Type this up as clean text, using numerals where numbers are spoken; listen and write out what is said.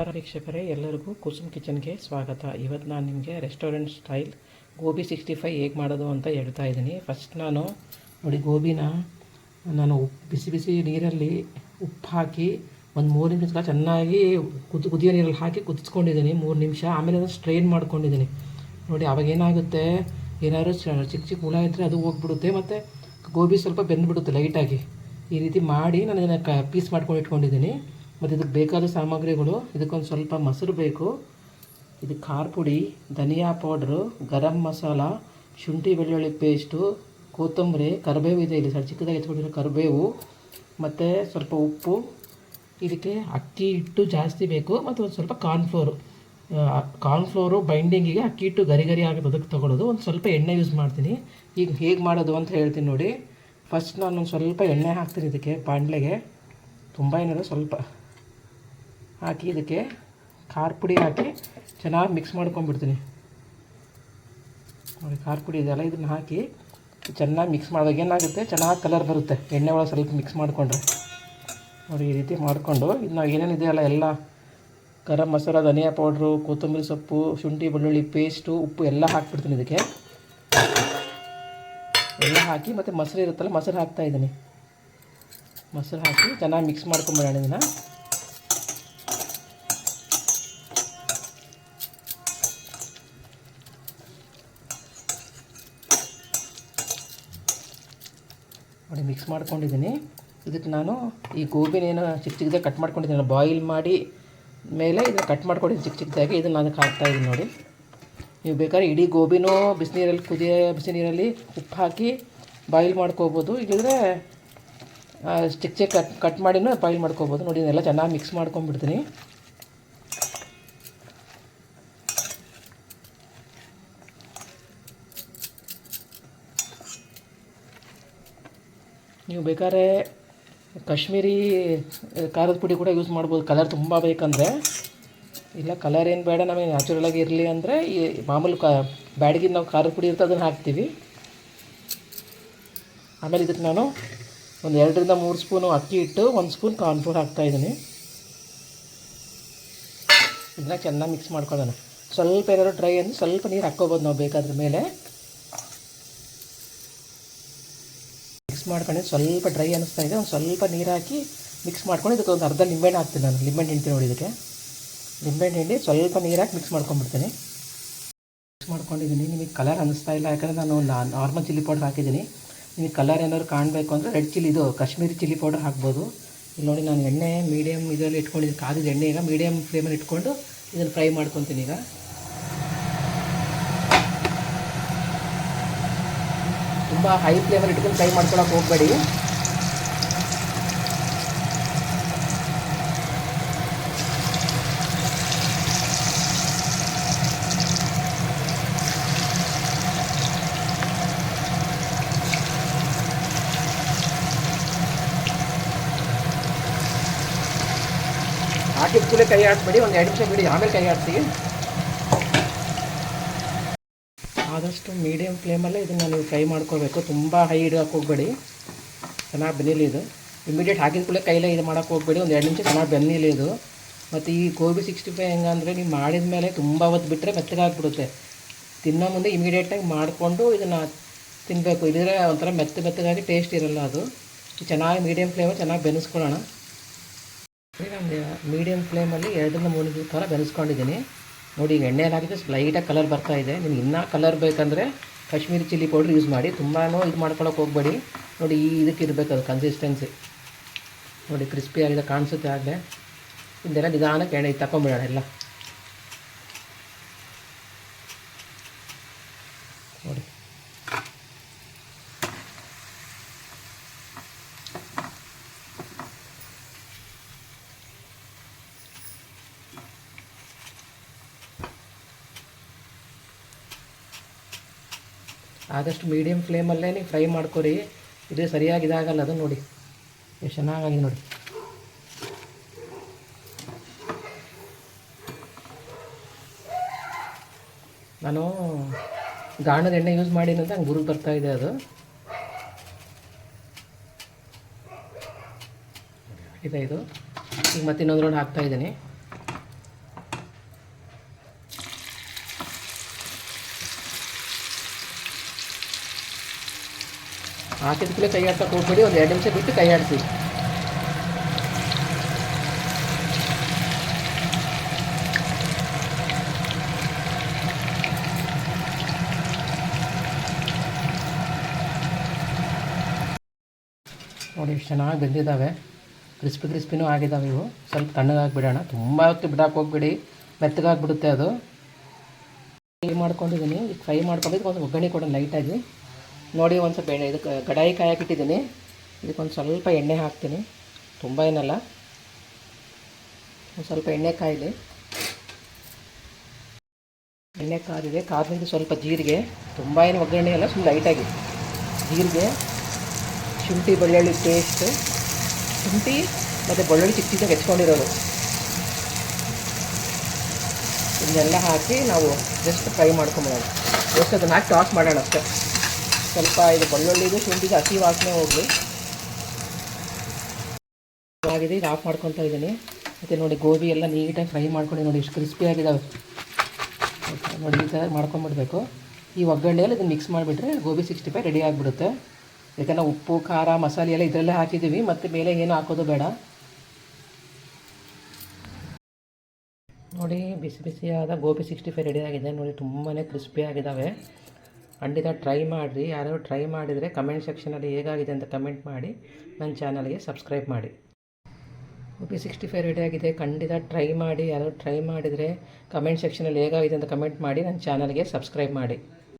ನಮಸ್ಕಾರ ವೀಕ್ಷಕರೇ, ಎಲ್ಲರಿಗೂ ಕುಸುಮ್ ಕಿಚನ್ಗೆ ಸ್ವಾಗತ. ಇವತ್ತು ನಾನು ನಿಮಗೆ ರೆಸ್ಟೋರೆಂಟ್ ಸ್ಟೈಲ್ ಗೋಬಿ 65 ಹೇಗೆ ಮಾಡೋದು ಅಂತ ಹೇಳ್ತಾ ಇದ್ದೀನಿ. ಫಸ್ಟ್ ನಾನು ನೋಡಿ ಗೋಬಿನ ನಾನು ಬಿಸಿ ಬಿಸಿ ನೀರಲ್ಲಿ ಉಪ್ಪು ಹಾಕಿ ಒಂದು 3 ನಿಮಿಷ ಚೆನ್ನಾಗಿ ಕುದಿಯೋ ನೀರಲ್ಲಿ ಹಾಕಿ ಕುದಿಸ್ಕೊಂಡಿದ್ದೀನಿ 3 ನಿಮಿಷ. ಆಮೇಲೆ ಅದನ್ನು ಸ್ಟ್ರೈನ್ ಮಾಡ್ಕೊಂಡಿದ್ದೀನಿ. ನೋಡಿ ಅವಾಗ ಏನಾಗುತ್ತೆ, ಏನಾದ್ರು ಚಿಕ್ಕ ಚಿಕ್ಕ ಹುಳ ಇದ್ದರೆ ಅದು ಹೋಗ್ಬಿಡುತ್ತೆ, ಮತ್ತು ಗೋಬಿ ಸ್ವಲ್ಪ ಬೆಂದುಬಿಡುತ್ತೆ ಲೈಟಾಗಿ. ಈ ರೀತಿ ಮಾಡಿ ನಾನು ಇದನ್ನು ಪೀಸ್ ಮಾಡ್ಕೊಂಡು ಇಟ್ಕೊಂಡಿದ್ದೀನಿ. ಮತ್ತು ಇದಕ್ಕೆ ಬೇಕಾದ ಸಾಮಗ್ರಿಗಳು, ಇದಕ್ಕೊಂದು ಸ್ವಲ್ಪ ಮೊಸರು ಬೇಕು, ಇದಕ್ಕೆ ಖಾರ ಪುಡಿ, ಧನಿಯಾ ಪೌಡ್ರು, ಗರಂ ಮಸಾಲ, ಶುಂಠಿ ಬೆಳ್ಳುಳ್ಳಿ ಪೇಸ್ಟು, ಕೊತ್ತಂಬರಿ, ಕರಿಬೇವು ಇದೆ ಇಲ್ಲಿ ಚಿಕ್ಕದಾಗಿ ಹೆಚ್ಚಿಕೊಂಡಿರೋ ಕರಿಬೇವು, ಮತ್ತು ಸ್ವಲ್ಪ ಉಪ್ಪು. ಇದಕ್ಕೆ ಅಕ್ಕಿ ಹಿಟ್ಟು ಜಾಸ್ತಿ ಬೇಕು, ಮತ್ತು ಒಂದು ಸ್ವಲ್ಪ ಕಾರ್ನ್ಫ್ಲೋರು ಬೈಂಡಿಂಗಿಗೆ ಅಕ್ಕಿ ಹಿಟ್ಟು ಗರಿ ಗರಿ ಆಗೋದು ಅದಕ್ಕೆ ತೊಗೊಳೋದು. ಒಂದು ಸ್ವಲ್ಪ ಎಣ್ಣೆ ಯೂಸ್ ಮಾಡ್ತೀನಿ. ಈಗ ಹೇಗೆ ಮಾಡೋದು ಅಂತ ಹೇಳ್ತೀನಿ ನೋಡಿ. ಫಸ್ಟ್ ನಾನು ಒಂದು ಸ್ವಲ್ಪ ಎಣ್ಣೆ ಹಾಕ್ತೀನಿ ಇದಕ್ಕೆ ಬಾಣಲೆಗೆ, ತುಂಬ ಏನಿಲ್ಲ ಸ್ವಲ್ಪ ಹಾಕಿ ಇದಕ್ಕೆ ಖಾರ ಪುಡಿ ಹಾಕಿ ಚೆನ್ನಾಗಿ ಮಿಕ್ಸ್ ಮಾಡ್ಕೊಂಡ್ಬಿಡ್ತೀನಿ. ನೋಡಿ ಖಾರ ಪುಡಿ ಇದೆಯಲ್ಲ, ಇದನ್ನು ಹಾಕಿ ಚೆನ್ನಾಗಿ ಮಿಕ್ಸ್ ಮಾಡಿದಾಗ ಏನಾಗುತ್ತೆ, ಚೆನ್ನಾಗಿ ಕಲರ್ ಬರುತ್ತೆ ಎಣ್ಣೆ ಒಳಗೆ ಸ್ವಲ್ಪ ಮಿಕ್ಸ್ ಮಾಡಿಕೊಂಡ್ರೆ. ನೋಡಿ ಈ ರೀತಿ ಮಾಡಿಕೊಂಡು ಇದು ನಾವು ಏನೇನಿದೆಯಲ್ಲ ಎಲ್ಲ ಗರಂ ಮಸಾಲ, ಧನಿಯಾ ಪೌಡ್ರು, ಕೊತ್ತಂಬರಿ ಸೊಪ್ಪು, ಶುಂಠಿ ಬೆಳ್ಳುಳ್ಳಿ ಪೇಸ್ಟು, ಉಪ್ಪು ಎಲ್ಲ ಹಾಕ್ಬಿಡ್ತೀನಿ ಇದಕ್ಕೆ. ಎಲ್ಲ ಹಾಕಿ ಮತ್ತು ಮೊಸರು ಇರುತ್ತಲ್ಲ, ಮೊಸರು ಹಾಕ್ತಾಯಿದ್ದೀನಿ. ಮೊಸರು ಹಾಕಿ ಚೆನ್ನಾಗಿ ಮಿಕ್ಸ್ ಮಾಡ್ಕೊಂಬಿಡೋಣ ಇದನ್ನು. ನೋಡಿ ಮಿಕ್ಸ್ ಮಾಡ್ಕೊಂಡಿದ್ದೀನಿ. ಇದಕ್ಕೆ ನಾನು ಈ ಗೋಬಿನೇನು ಚಿಕ್ಕ ಚಿಕ್ಕದಾಗಿ ಕಟ್ ಮಾಡ್ಕೊಂಡಿದ್ದೀನಿ, ಬಾಯ್ಲ್ ಮಾಡಿ ಮೇಲೆ ಇದನ್ನು ಕಟ್ ಮಾಡ್ಕೊಂಡಿದ್ದೀನಿ ಚಿಕ್ಕ ಚಿಕ್ಕದಾಗಿ. ಇದನ್ನು ಅದಕ್ಕೆ ಹಾಕ್ತಾಯಿದ್ದೀನಿ ನೋಡಿ. ನೀವು ಬೇಕಾದ್ರೆ ಇಡೀ ಗೋಬಿನೂ ಬಿಸಿ ನೀರಲ್ಲಿ ಉಪ್ಪು ಹಾಕಿ ಬಾಯ್ಲ್ ಮಾಡ್ಕೋಬೋದು, ಇಲ್ಲಿದ್ರೆ ಚಿಕ್ಕ ಚಿಕ್ಕ ಕಟ್ ಮಾಡಿನೂ ಬಾಯ್ಲ್ ಮಾಡ್ಕೋಬೋದು. ನೋಡಿ ಇದನ್ನೆಲ್ಲ ಚೆನ್ನಾಗಿ ಮಿಕ್ಸ್ ಮಾಡ್ಕೊಂಡ್ಬಿಡ್ತೀನಿ. ನೀವು ಬೇಕಾದ್ರೆ ಕಾಶ್ಮೀರಿ ಖಾರದ ಪುಡಿ ಕೂಡ ಯೂಸ್ ಮಾಡ್ಬೋದು, ಕಲರ್ ತುಂಬ ಬೇಕಂದರೆ. ಇಲ್ಲ ಕಲರ್ ಏನು ಬೇಡ, ನಮಗೆ ನ್ಯಾಚುರಲಾಗಿ ಇರಲಿ ಅಂದರೆ ಈ ಮಾಮೂಲು ಬ್ಯಾಡಗಿನ ನಾವು ಖಾರದ ಪುಡಿ ಇರುತ್ತೆ ಅದನ್ನು ಹಾಕ್ತೀವಿ. ಆಮೇಲೆ ಇದಕ್ಕೆ ನಾನು ಒಂದು 2 ರಿಂದ 3 ಸ್ಪೂನು ಅಕ್ಕಿ ಹಿಟ್ಟು, 1 ಸ್ಪೂನ್ ಕಾರ್ನ್ಫ್ಲೋರ್ ಹಾಕ್ತಾಯಿದ್ದೀನಿ. ಇದನ್ನ ಚೆನ್ನಾಗಿ ಮಿಕ್ಸ್ ಮಾಡ್ಕೊಳ್ಳೋಣ. ಸ್ವಲ್ಪ ಏನಾದ್ರು ಡ್ರೈ ಅಂದರೆ ಸ್ವಲ್ಪ ನೀರು ಹಾಕ್ಕೋಬೋದು ನಾವು ಬೇಕಾದ್ರ ಮೇಲೆ. ಮಿಕ್ಸ್ ಮಾಡ್ಕೊಂಡು ಸ್ವಲ್ಪ ಡ್ರೈ ಅನ್ನಿಸ್ತಾ ಇದೆ, ಒಂದು ಸ್ವಲ್ಪ ನೀರು ಹಾಕಿ ಮಿಕ್ಸ್ ಮಾಡ್ಕೊಂಡು ಇದಕ್ಕೆ ಒಂದು ಅರ್ಧ ನಿಂಬೆಹಣ್ಣು ಹಾಕ್ತೀನಿ ನಾನು. ನಿಂಬೆಹಣ್ಣು ಹಿಂಡ್ತೀನಿ ನೋಡಿ ಇದಕ್ಕೆ. ನಿಂಬೆಹಣ್ಣು ಹಿಂಡಿ ಸ್ವಲ್ಪ ನೀರು ಹಾಕಿ ಮಿಕ್ಸ್ ಮಾಡ್ಕೊಂಡ್ಬಿಡ್ತೀನಿ. ಮಿಕ್ಸ್ ಮಾಡ್ಕೊಂಡಿದ್ದೀನಿ. ನಿಮಗೆ ಕಲರ್ ಅನ್ನಿಸ್ತಾ ಇಲ್ಲ, ಯಾಕಂದರೆ ನಾನು ನಾರ್ಮಲ್ ಚಿಲ್ಲಿ ಪೌಡರ್ ಹಾಕಿದ್ದೀನಿ. ನಿಮಗೆ ಕಲರ್ ಏನಾದ್ರು ಕಾಣಬೇಕು ಅಂದರೆ ರೆಡ್ ಚಿಲ್ಲಿ, ಇದು ಕಾಶ್ಮೀರಿ ಚಿಲ್ಲಿ ಪೌಡರ್ ಹಾಕ್ಬೋದು. ಇಲ್ಲಿ ನೋಡಿ ನಾನು ಎಣ್ಣೆ ಮೀಡಿಯಮ್ ಇದರಲ್ಲಿ ಇಟ್ಕೊಂಡಿದ್ದೀನಿ, ಕಾದಿದ್ದು ಎಣ್ಣೆ. ಈಗ ಮೀಡಿಯಮ್ ಫ್ಲೇಮಲ್ಲಿ ಇಟ್ಕೊಂಡು ಇದನ್ನು ಫ್ರೈ ಮಾಡ್ಕೊತೀನಿ. ಈಗ ತುಂಬ ಹೈ ಫ್ಲೇಮಲ್ಲಿ ಇಟ್ಕೊಂಡು ಫ್ರೈ ಮಾಡ್ಕೊಳಕ್ಕೆ ಹೋಗಬೇಡಿ. ಹಾಕಿದ ಕೂಡಲೇ ಕೈ ಆಡಿಸ್ಬೇಡಿ, ಒಂದು 2 ನಿಮಿಷ ಬಿಡಿ, ಆಮೇಲೆ ಕೈ ಆಡಿಸಿ. ಆದಷ್ಟು ಮೀಡಿಯಮ್ ಫ್ಲೇಮಲ್ಲೇ ಇದನ್ನು ನೀವು ಫ್ರೈ ಮಾಡ್ಕೋಬೇಕು, ತುಂಬ ಹೈ ಇಡೋಕ್ಕೆ ಹೋಗಬೇಡಿ. ಚೆನ್ನಾಗಿ ಬೆನ್ನೀಲಿ ಇದು. ಇಮಿಡಿಯೇಟ್ ಹಾಕಿದ ಕೂಡಲೇ ಕೈಲೇ ಇದು ಮಾಡೋಕ್ಕೆ ಹೋಗಬೇಡಿ, ಒಂದು 2 ನಿಮಿಷ ಚೆನ್ನಾಗಿ ಬೆನ್ನೀಲಿ ಇದು. ಮತ್ತು ಈ ಗೋಬಿ 65 ಹೆಂಗಂದರೆ ನೀವು ಮಾಡಿದ ಮೇಲೆ ತುಂಬ ಹೊತ್ತು ಬಿಟ್ಟರೆ ಮೆತ್ತಗಾಗ್ಬಿಡುತ್ತೆ. ತಿನ್ನೋ ಮುಂದೆ ಇಮಿಡಿಯೇಟಾಗಿ ಮಾಡಿಕೊಂಡು ಇದನ್ನು ತಿನ್ನಬೇಕು, ಇಲ್ಲದ್ರೆ ಒಂಥರ ಮೆತ್ತಗಾಗಿ ಟೇಸ್ಟ್ ಇರೋಲ್ಲ ಅದು. ಚೆನ್ನಾಗಿ ಮೀಡಿಯಮ್ ಫ್ಲೇಮಲ್ಲಿ ಚೆನ್ನಾಗಿ ಬೆನೆಸ್ಕೊಳ್ಳೋಣ. ನಾನು ಮೀಡಿಯಮ್ ಫ್ಲೇಮಲ್ಲಿ 2 ರಿಂದ 3 ನಿಮಿಷ ಥರ ಬೆನೆಸ್ಕೊಂಡಿದ್ದೀನಿ. ನೋಡಿ ಈಗ ಎಣ್ಣೆಯಲ್ಲಿ ಹಾಕಿದ್ರೆ ಲೈಟಾಗಿ ಕಲರ್ ಬರ್ತಾಯಿದೆ. ನಿಮ್ಗೆ ಇನ್ನೂ ಕಲರ್ ಬೇಕಂದರೆ ಕಾಶ್ಮೀರಿ ಚಿಲ್ಲಿ ಪೌಡ್ರ್ ಯೂಸ್ ಮಾಡಿ, ತುಂಬಾ ಇದು ಮಾಡ್ಕೊಳಕ್ಕೆ ಹೋಗಬೇಡಿ. ನೋಡಿ ಈ ಇದಕ್ಕೆ ಇರಬೇಕು ಅದು ಕನ್ಸಿಸ್ಟೆನ್ಸಿ. ನೋಡಿ ಕ್ರಿಸ್ಪಿಯಾಗಿದೆ ಕಾಣಿಸುತ್ತೆ ಆಗಲೇ. ಇದೆಲ್ಲ ನಿಧಾನಕ್ಕೆ ಎಣ್ಣೆ ತಗೊಂಬಿಡೋಣ ಎಲ್ಲ. ನೋಡಿ ಆದಷ್ಟು ಮೀಡಿಯಮ್ ಫ್ಲೇಮಲ್ಲೇ ನೀವು ಫ್ರೈ ಮಾಡ್ಕೊರಿ. ಇದು ಸರಿಯಾಗಿ ಇದಾಗಲ್ಲ ಅದು. ನೋಡಿ ಎಷ್ಟು ಚೆನ್ನಾಗಿ ನೋಡಿ. ನಾನು ಗಾಣದ ಎಣ್ಣೆ ಯೂಸ್ ಮಾಡಿನಂತ ಹಂಗೆ ಗುರು ಬರ್ತಾಯಿದೆ ಅದು. ಇದೆ ಇದು. ಈಗ ಮತ್ತೆ ಇನ್ನೊಂದು ರೌಂಡ್ ಹಾಕ್ತಾಯಿದ್ದೀನಿ. ಹಾಕಿದ ಕೈ ಆಡ್ಸೋಕೆ ಹೋಗ್ಬೇಡಿ, ಒಂದು 2 ನಿಮಿಷ ಬಿಟ್ಟು ಕೈ ಆಡಿಸಿ. ನೋಡಿ ಎಷ್ಟು ಚೆನ್ನಾಗಿ ಬೆಂದಿದ್ದಾವೆ, ಕ್ರಿಸ್ಪಿನೂ ಆಗಿದ್ದಾವೆ. ಇವು ಸ್ವಲ್ಪ ತಣ್ಣಗಾಗಿಬಿಡೋಣ, ತುಂಬ ಹೊತ್ತು ಬಿಡೋಕೆ ಹೋಗ್ಬೇಡಿ, ಮೆತ್ತಗಾಗಿಬಿಡುತ್ತೆ ಅದು. ಫ್ರೈ ಮಾಡ್ಕೊಂಡಿದ್ದೀನಿ, ಈಗ ಫ್ರೈ ಮಾಡ್ಕೊಂಡಿದ್ದು ಒಂದು ಒಗ್ಗರಣೆ ಕೊಡೋಣ ಲೈಟಾಗಿ. ನೋಡಿ ಒಂದು ಸ್ವಲ್ಪ ಎಣ್ಣೆ, ಇದಕ್ಕೆ ಕಡಾಯಿ ಕಾಯಕ್ಕಿಟ್ಟಿದ್ದೀನಿ, ಇದಕ್ಕೊಂದು ಸ್ವಲ್ಪ ಎಣ್ಣೆ ಹಾಕ್ತೀನಿ, ತುಂಬ ಏನಲ್ಲ, ಒಂದು ಸ್ವಲ್ಪ ಎಣ್ಣೆ ಕಾಯಿಲಿ. ಎಣ್ಣೆ ಕಾದಿದೆ, ಕಾದ್ಮೇಲೆ ಸ್ವಲ್ಪ ಜೀರಿಗೆ, ತುಂಬ ಏನು ಒಗ್ಗರಣೆ ಅಲ್ಲ, ಸುಮ್ಮನೆ ಲೈಟಾಗಿ ಜೀರಿಗೆ, ಶುಂಠಿ ಬೆಳ್ಳುಳ್ಳಿ ಪೇಸ್ಟು, ಶುಂಠಿ ಮತ್ತು ಬೆಳ್ಳುಳ್ಳಿ ಚಿಕ್ಕ ಚಿಕ್ಕದಾಗಿ ಹೆಚ್ಕೊಂಡಿರೋದು, ಇದನ್ನೆಲ್ಲ ಹಾಕಿ ನಾವು ಜಸ್ಟ್ ಫ್ರೈ ಮಾಡ್ಕೊಂಬಿಡೋಣ. ಜಸ್ಟ್ ಅದನ್ನು ಹಾಕಿ ಟಾಸ್ ಮಾಡೋಣ ಅಷ್ಟೇ. ಸ್ವಲ್ಪ ಇದು ಬೆಳ್ಳುಳ್ಳಿದು ಶುಂಠಿದು ಹಸಿ ವಾಸನೆ ಹೋಗಲಿ. ಆಗಿದೆ, ಈಗ ಆಫ್ ಮಾಡ್ಕೊತಾ ಇದ್ದೀನಿ. ಮತ್ತು ನೋಡಿ ಗೋಬಿ ಎಲ್ಲ ನೀಟಾಗಿ ಫ್ರೈ ಮಾಡ್ಕೊಂಡು ನೋಡಿ ಎಷ್ಟು ಕ್ರಿಸ್ಪಿಯಾಗಿದ್ದಾವೆ ನೋಡಿ. ಈ ಥರ ಮಾಡ್ಕೊಂಬಿಡ್ಬೇಕು. ಈ ಒಗ್ಗರಣೆಯಲ್ಲಿ ಇದನ್ನು ಮಿಕ್ಸ್ ಮಾಡಿಬಿಟ್ರೆ ಗೋಬಿ 65 ರೆಡಿ ಆಗಿಬಿಡುತ್ತೆ. ಯಾಕಂದರೆ ಉಪ್ಪು ಖಾರ ಮಸಾಲೆ ಎಲ್ಲ ಇದರಲ್ಲೇ ಹಾಕಿದ್ದೀವಿ, ಮತ್ತು ಮೇಲೆ ಏನು ಹಾಕೋದು ಬೇಡ. ನೋಡಿ ಬಿಸಿ ಬಿಸಿಯಾದ ಗೋಬಿ 65 ರೆಡಿ ಆಗಿದೆ ನೋಡಿ, ತುಂಬಾ ಕ್ರಿಸ್ಪಿಯಾಗಿದ್ದಾವೆ. ಖಂಡಿತ ಟ್ರೈ ಮಾಡಿರಿ. ಯಾರು ಟ್ರೈ ಮಾಡಿದರೆ ಕಮೆಂಟ್ ಸೆಕ್ಷನಲ್ಲಿ ಹೇಗಾಗಿದೆ ಅಂತ ಕಮೆಂಟ್ ಮಾಡಿ, ನನ್ನ ಚಾನಲ್ಗೆ ಸಬ್ಸ್ಕ್ರೈಬ್ ಮಾಡಿ. ಗೋಬಿ 65 ರೆಡಿ ಆಗಿದೆ, ಖಂಡಿತ ಟ್ರೈ ಮಾಡಿ. ಯಾರು ಟ್ರೈ ಮಾಡಿದರೆ ಕಮೆಂಟ್ ಸೆಕ್ಷನಲ್ಲಿ ಹೇಗಾಗಿದೆ ಅಂತ ಕಮೆಂಟ್ ಮಾಡಿ, ನನ್ನ ಚಾನಲ್ಗೆ ಸಬ್ಸ್ಕ್ರೈಬ್ ಮಾಡಿ.